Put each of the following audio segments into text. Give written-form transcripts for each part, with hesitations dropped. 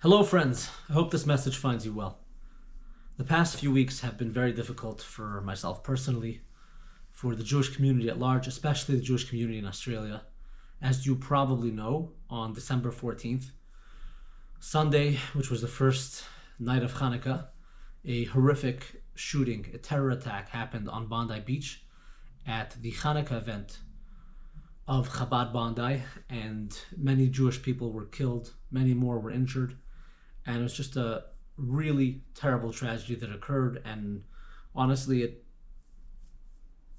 Hello, friends. I hope this message finds you well. The past few weeks have been very difficult for myself personally, for the Jewish community at large, especially the Jewish community in Australia. As you probably know, on December 14th, Sunday, which was the first night of Chanukah, a horrific shooting, a terror attack happened on Bondi Beach at the Chanukah event of Chabad Bondi, and many Jewish people were killed, many more were injured, and it was just a really terrible tragedy that occurred. And honestly,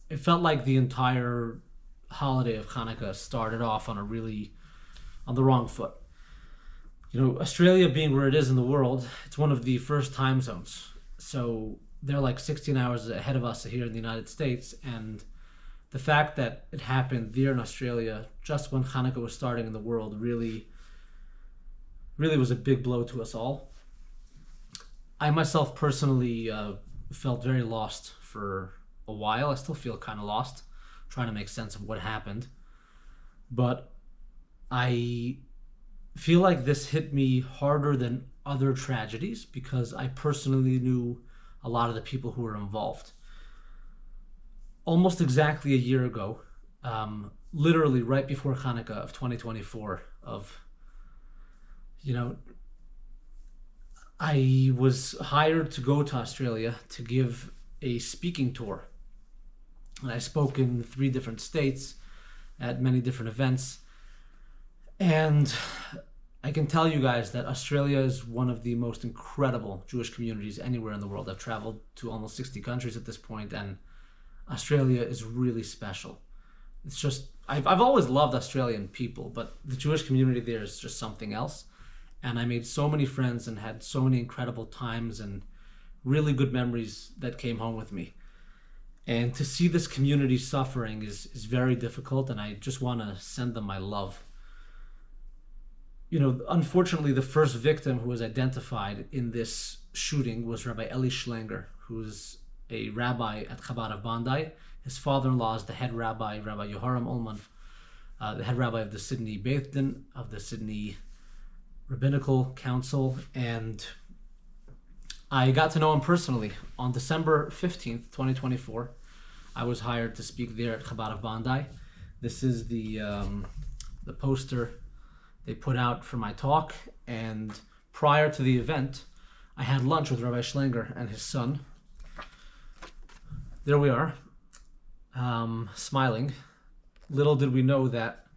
it felt like the entire holiday of Hanukkah started off on the wrong foot. You know, Australia being where it is in the world, it's one of the first time zones, so they're like 16 hours ahead of us here in the United States. And the fact that it happened there in Australia just when Hanukkah was starting in the world really was a big blow to us all. I myself personally felt very lost for a while. I still feel kind of lost, trying to make sense of what happened. But I feel like this hit me harder than other tragedies because I personally knew a lot of the people who were involved. Almost exactly a year ago, literally right before Hanukkah of 2024, I was hired to go to Australia to give a speaking tour. And I spoke in 3 different states at many different events. And I can tell you guys that Australia is one of the most incredible Jewish communities anywhere in the world. I've traveled to almost 60 countries at this point, and Australia is really special. It's just, I've always loved Australian people, but the Jewish community there is just something else. And I made so many friends and had so many incredible times and really good memories that came home with me. And to see this community suffering is very difficult, and I just want to send them my love. You know, unfortunately, the first victim who was identified in this shooting was Rabbi Eli Schlenger, who's a rabbi at Chabad of Bondi. His father-in-law is the head rabbi, Rabbi Yehoram Ullman, the head rabbi of the Sydney Beit Din, of the Sydney Rabbinical Council, and I got to know him personally. On December 15th, 2024, I was hired to speak there at Chabad of Bondi. This is the poster they put out for my talk, and prior to the event, I had lunch with Rabbi Schlenger and his son. There we are, smiling. Little did we know that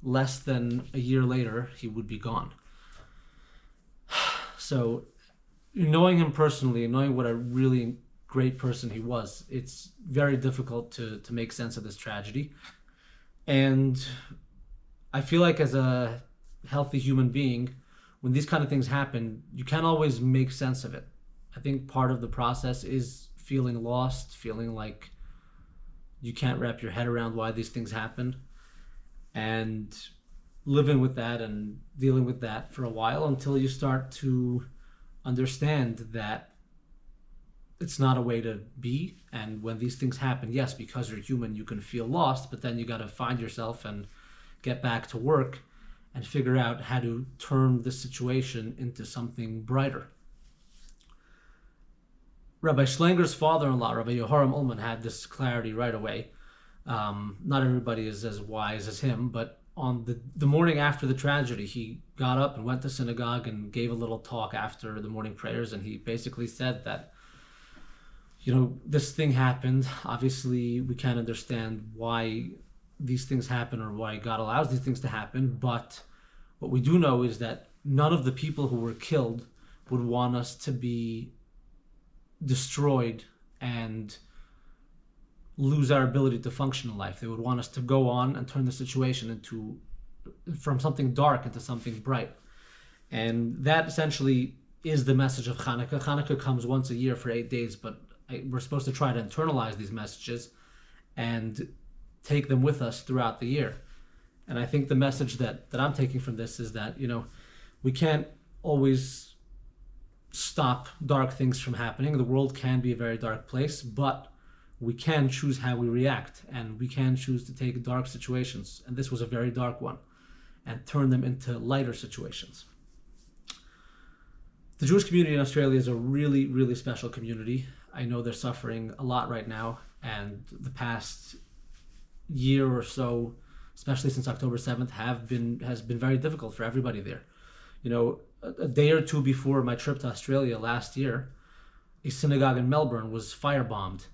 less than a year later, he would be gone. So, knowing him personally, knowing what a really great person he was, it's very difficult to make sense of this tragedy. And I feel like as a healthy human being, when these kind of things happen, you can't always make sense of it. I think part of the process is feeling lost, feeling like you can't wrap your head around why these things happen, and living with that and dealing with that for a while until you start to understand that it's not a way to be. And when these things happen, yes, because you're human, you can feel lost, but then you got to find yourself and get back to work and figure out how to turn the situation into something brighter. Rabbi Schlenger's father-in-law, Rabbi Yehoram Ullman, had this clarity right away. Not everybody is as wise as him, but on the morning after the tragedy, he got up and went to synagogue and gave a little talk after the morning prayers, and he basically said that, you know, this thing happened. Obviously, we can't understand why these things happen or why God allows these things to happen, but what we do know is that none of the people who were killed would want us to be destroyed and lose our ability to function in life. They would want us to go on and turn the situation from something dark into something bright. And that essentially is the message of Hanukkah. Hanukkah comes once a year for 8 days, but we're supposed to try to internalize these messages and take them with us throughout the year. And I think the message that I'm taking from this is that, you know, we can't always stop dark things from happening. The world can be a very dark place, but we can choose how we react, and we can choose to take dark situations, and this was a very dark one, and turn them into lighter situations. The Jewish community in Australia is a really, really special community. I know they're suffering a lot right now, and the past year or so, especially since October 7th, has been very difficult for everybody there. You know, a day or two before my trip to Australia last year, a synagogue in Melbourne was firebombed.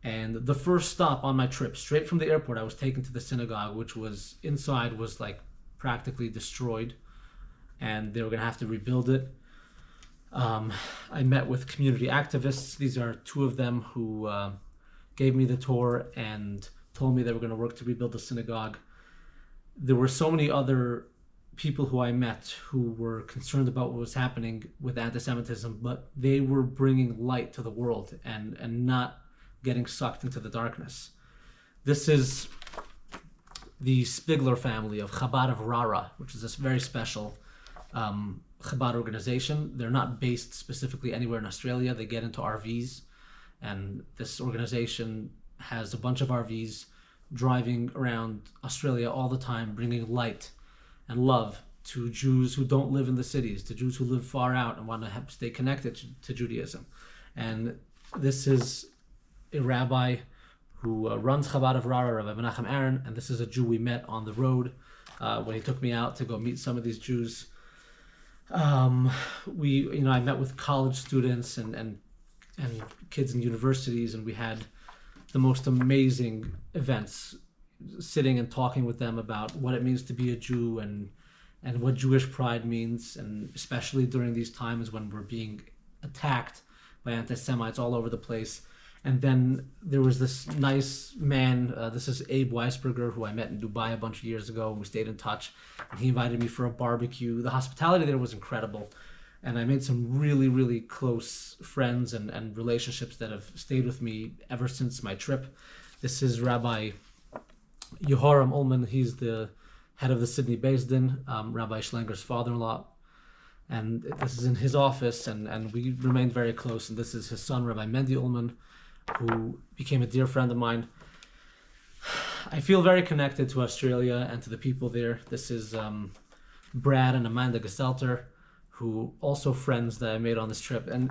And the first stop on my trip, straight from the airport, I was taken to the synagogue, which was inside was like practically destroyed, and they were going to have to rebuild it. I met with community activists. These are two of them who gave me the tour and told me they were going to work to rebuild the synagogue. There were so many other people who I met who were concerned about what was happening with anti-Semitism, but they were bringing light to the world and not getting sucked into the darkness. This is the Spigler family of Chabad of Rara, which is this very special Chabad organization. They're not based specifically anywhere in Australia. They get into RVs, and this organization has a bunch of RVs driving around Australia all the time, bringing light and love to Jews who don't live in the cities, to Jews who live far out and want to stay connected to Judaism. And this is a rabbi who runs Chabad of Rara, Rabbi Menachem Aaron, and this is a Jew we met on the road when he took me out to go meet some of these Jews. I met with college students and kids in universities, and we had the most amazing events, sitting and talking with them about what it means to be a Jew and what Jewish pride means, and especially during these times when we're being attacked by anti-Semites all over the place. And then there was this nice man, this is Abe Weisberger, who I met in Dubai a bunch of years ago, and we stayed in touch. And he invited me for a barbecue. The hospitality there was incredible. And I made some really, really close friends and relationships that have stayed with me ever since my trip. This is Rabbi Yehoram Ullman. He's the head of the Sydney Beis Din, Rabbi Schlenger's father-in-law. And this is in his office, and we remained very close. And this is his son, Rabbi Mendy Ullman, who became a dear friend of mine. I feel very connected to Australia and to the people there. This is Brad and Amanda Gesselter, who also friends that I made on this trip. And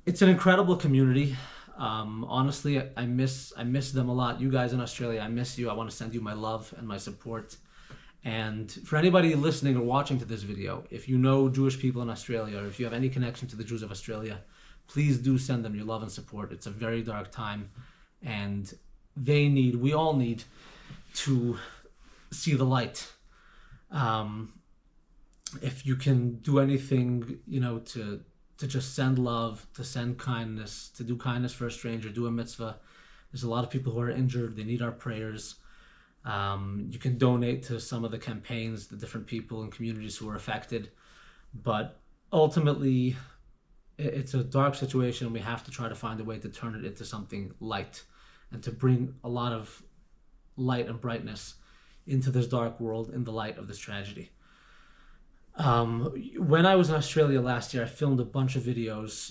it's an incredible community. Honestly, I miss them a lot. You guys in Australia, I miss you. I want to send you my love and my support. And for anybody listening or watching to this video, if you know Jewish people in Australia, or if you have any connection to the Jews of Australia, please do send them your love and support. It's a very dark time, and we all need to see the light. If you can do anything, to just send love, to send kindness, to do kindness for a stranger, do a mitzvah. There's a lot of people who are injured. They need our prayers. You can donate to some of the campaigns, the different people and communities who are affected. But ultimately, it's a dark situation. We have to try to find a way to turn it into something light and to bring a lot of light and brightness into this dark world in the light of this tragedy. When I was in Australia last year, I filmed a bunch of videos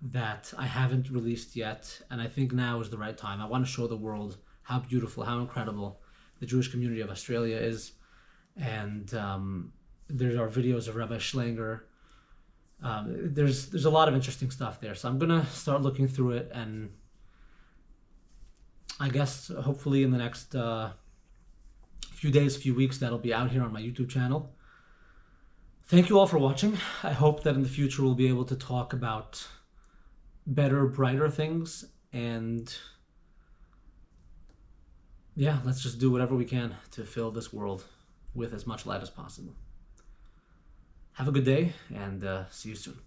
that I haven't released yet, and I think now is the right time. I want to show the world how beautiful, how incredible the Jewish community of Australia is. And there are videos of Rabbi Schlenger. There's a lot of interesting stuff there. So I'm going to start looking through it, and I guess hopefully in the next few weeks, that'll be out here on my YouTube channel. Thank you all for watching. I hope that in the future we'll be able to talk about better, brighter things, and yeah, let's just do whatever we can to fill this world with as much light as possible. Have a good day, and see you soon.